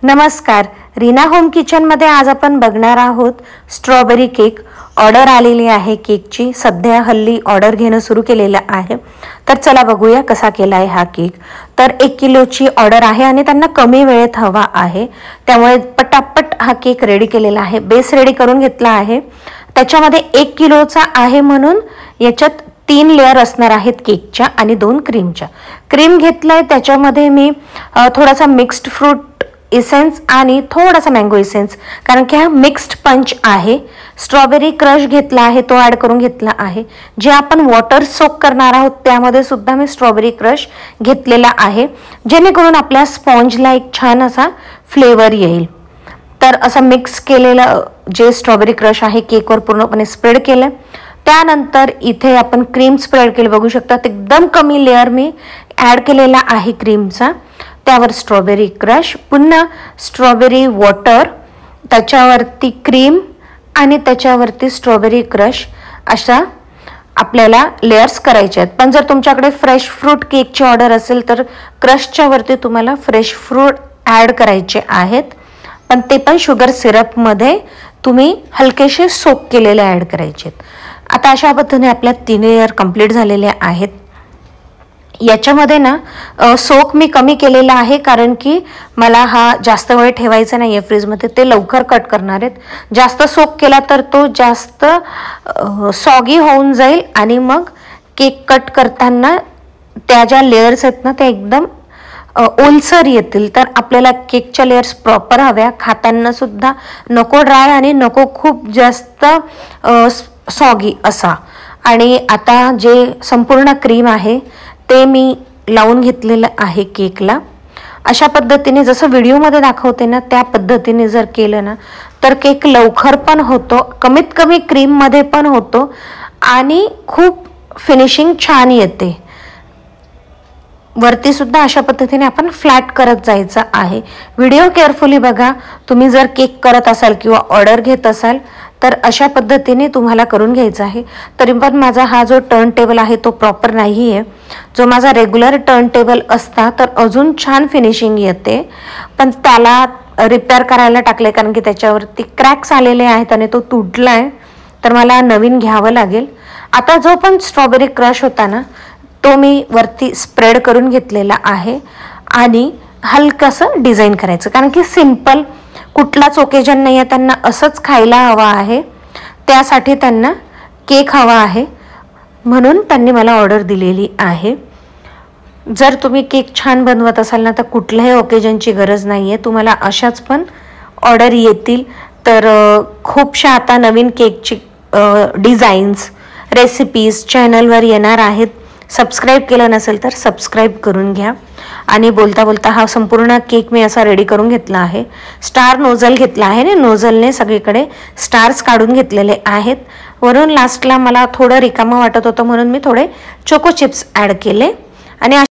नमस्कार, Reena home kitchen मध्ये आज आपण बघणार आहोत स्ट्रॉबेरी केक। ऑर्डर आलेली आहे केकची। सध्या हल्ली ऑर्डर घेणं सुरू केलेलं आहे। तर चला बघूया कसा केलाय हा केक। तर 1 किलोची ऑर्डर आहे आणि त्यांना कमी वेळेत हवा आहे, त्यामुळे पटापट हा केक रेडी केलेला आहे। बेस रेडी करून घेतला आहे। त्याच्यामध्ये 1 किलोचा आहे म्हणून याच्यात 3 लेयर असणार आहेत केकच्या आणि 2 क्रीमच्या। क्रीम घेतलाय, त्याच्यामध्ये मी थोडासा मिक्स्ड फ्रूट इसेन्स आणि थोडासा मँगो इसेन्स, कारण की हा मिक्स्ड पंच आहे। स्ट्रॉबेरी क्रश घेतला आहे, तो ऍड करून घेतला आहे। जे आपण वॉटर सोक करणार आहोत त्यामध्ये सुद्धा मी स्ट्रॉबेरी क्रश घेतलेला आहे, जेणेकरून आपल्या स्पॉन्जला एक छान असा फ्लेवर येईल। तर असं मिक्स केलेलं जे स्ट्रॉबेरी क्रश आहे केकवर पूर्णपणे स्प्रेड केलं। त्यानंतर इथे आपण क्रीम स्प्रेड केलं, बघू शकता एकदम कमी लेयर मी ऍड केलेला आहे क्रीमचा। त्यावर स्ट्रॉबेरी क्रश, पुन्हा स्ट्रॉबेरी वॉटर, त्याच्यावरती क्रीम आणि त्याच्यावरती स्ट्रॉबेरी क्रश, अशा आपल्याला लेयर्स करायचे आहेत। पण जर तुमच्याकडे फ्रेश फ्रूट केकची ऑर्डर असेल तर क्रशच्या वरती तुम्हाला फ्रेश फ्रूट ऍड करायचे आहेत, पण ते पण शुगर सिरप मध्ये तुम्ही हलकेसे सोक केलेले ऍड करायचे आहेत। आता अशा पद्धतीने आपल्या 3 लेयर कंप्लीट झालेल्या आहेत। याच्यामध्ये ना सोक मी कमी केलेला आहे, कारण की मला हा जास्त वेळ ठेवायचा नाही आहे फ्रीजमध्ये, ते लवकर कट करणार आहेत। जास्त सोक केला तर तो जास्त सॉगी होऊन जाईल आणि मग केक कट करताना त्या ज्या लेयर्स आहेत ना त्या एकदम ओलसर येतील। तर आपल्याला केकच्या लेयर्स प्रॉपर हव्या, खाताना सुद्धा नको ड्राय आणि नको खूप जास्त सॉगी असा। आणि आता जे संपूर्ण क्रीम आहे ते मी लावून घेतलेलं आहे केकला। अशा पद्धतीने जसं व्हिडिओमध्ये दाखवते ना त्या पद्धतीने जर केलं ना तर केक लवकर पण होतो, कमीत कमी क्रीममध्ये पण होतो आणि खूप फिनिशिंग छान येते। वरती सुद्धा अशा पद्धतीने आपण फ्लॅट करत जायचं आहे। व्हिडिओ केअरफुली बघा। तुम्ही जर केक करत असाल किंवा ऑर्डर घेत असाल तर अशा पद्धतीने तुम्हाला करून घ्यायचं आहे। तरी पण माझा हा जो टर्न टेबल आहे तो प्रॉपर नाही आहे। जो माझा रेग्युलर टर्न टेबल असता तर अजून छान फिनिशिंग येते, पण त्याला रिपेअर करायला टाकले कारण की त्याच्यावरती क्रॅक्स आलेले आहेत आणि तो तुटलाय, तर मला नवीन घ्यावं लागेल। आता जो पण स्ट्रॉबेरी क्रश होता ना तो मी वरती स्प्रेड करून घेतलेला आहे आणि हलकंसं डिझाईन करायचं, कारण की सिंपल कुठलाच ओकेजन नाही आहे, त्यांना असंच खायला हवा आहे, त्यासाठी त्यांना केक हवा आहे, म्हणून त्यांनी मला ऑर्डर दिलेली आहे। जर तुम्ही केक छान बनवत असाल ना तर कुठल्याही ओकेजनची गरज नाही आहे, तुम्हाला अशाच पण ऑर्डर येतील। तर खूपशा आता नवीन केकची डिझाईन्स रेसिपीज चॅनलवर येणार आहेत। सबस्क्राईब केलं नसेल तर सबस्क्राईब करून घ्या। आणि बोलता बोलता हा संपूर्ण केक मी असा रेडी करून घेतला आहे। स्टार नोझल घेतला आहे आणि नोझलने सगळीकडे स्टार्स काढून घेतलेले आहेत। वरून लास्टला मला थोडं रिकामं वाटत होतं म्हणून मी थोडे चोको चिप्स ॲड केले आणि